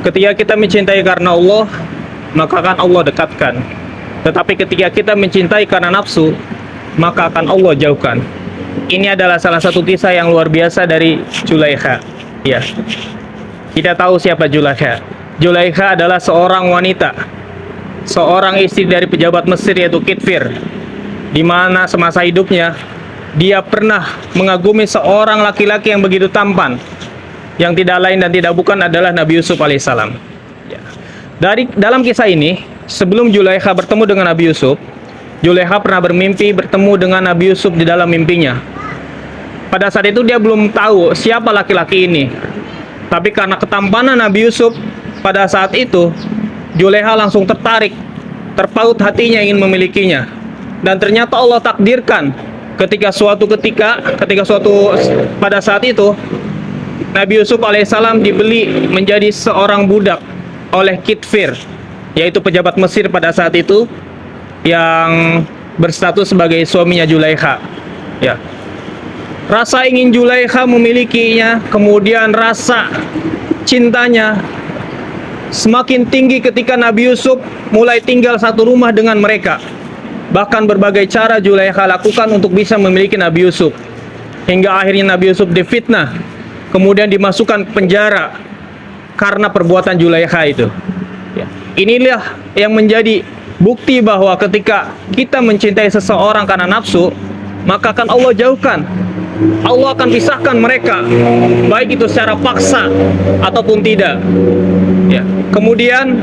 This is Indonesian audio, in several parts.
Ketika kita mencintai karena Allah, maka akan Allah dekatkan. Tetapi ketika kita mencintai karena nafsu, maka akan Allah jauhkan. Ini adalah salah satu kisah yang luar biasa dari Zulaikha. Ya, kita tahu siapa Zulaikha. Zulaikha adalah seorang wanita, seorang istri dari pejabat Mesir yaitu Kitfir, di mana semasa hidupnya dia pernah mengagumi seorang laki-laki yang begitu tampan, yang tidak lain dan tidak bukan adalah Nabi Yusuf alaihissalam. Ya. Dalam kisah ini, sebelum Zulaikha bertemu dengan Nabi Yusuf, Zulaikha pernah bermimpi bertemu dengan Nabi Yusuf di dalam mimpinya. Pada saat itu dia belum tahu siapa laki-laki ini. Tapi karena ketampanan Nabi Yusuf, pada saat itu Zulaikha langsung tertarik, terpaut hatinya ingin memilikinya. Dan ternyata Allah takdirkan pada saat itu Nabi Yusuf alaihissalam dibeli menjadi seorang budak oleh Kitfir, yaitu pejabat Mesir pada saat itu, yang berstatus sebagai suaminya Zulaikha. Ya. Rasa ingin Zulaikha memilikinya, kemudian rasa cintanya semakin tinggi ketika Nabi Yusuf mulai tinggal satu rumah dengan mereka. Bahkan berbagai cara Zulaikha lakukan untuk bisa memiliki Nabi Yusuf. Hingga akhirnya Nabi Yusuf difitnah, kemudian dimasukkan ke penjara karena perbuatan Zulaikha itu. Ya. Inilah yang menjadi bukti bahwa ketika kita mencintai seseorang karena nafsu, maka akan Allah jauhkan. Allah akan pisahkan mereka, baik itu secara paksa ataupun tidak. Ya. Kemudian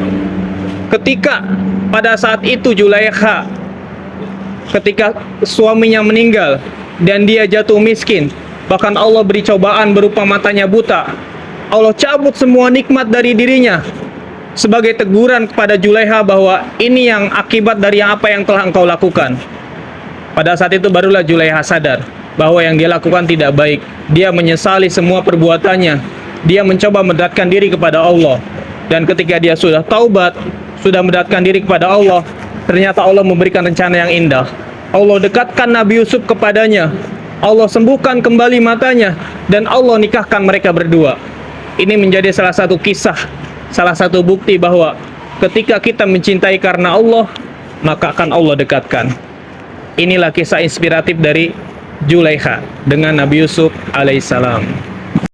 ketika pada saat itu Zulaikha, ketika suaminya meninggal dan dia jatuh miskin, bahkan Allah beri cobaan berupa matanya buta. Allah cabut semua nikmat dari dirinya sebagai teguran kepada Zulaikha bahwa ini yang akibat dari apa yang telah engkau lakukan. Pada saat itu barulah Zulaikha sadar bahwa yang dia lakukan tidak baik. Dia menyesali semua perbuatannya. Dia mencoba mendekatkan diri kepada Allah. Dan ketika dia sudah taubat, sudah mendekatkan diri kepada Allah, ternyata Allah memberikan rencana yang indah. Allah dekatkan Nabi Yusuf kepadanya. Allah sembuhkan kembali matanya. Dan Allah nikahkan mereka berdua. Ini menjadi salah satu kisah, salah satu bukti bahwa ketika kita mencintai karena Allah, maka akan Allah dekatkan. Inilah kisah inspiratif dari Zulaikha dengan Nabi Yusuf alaihissalam.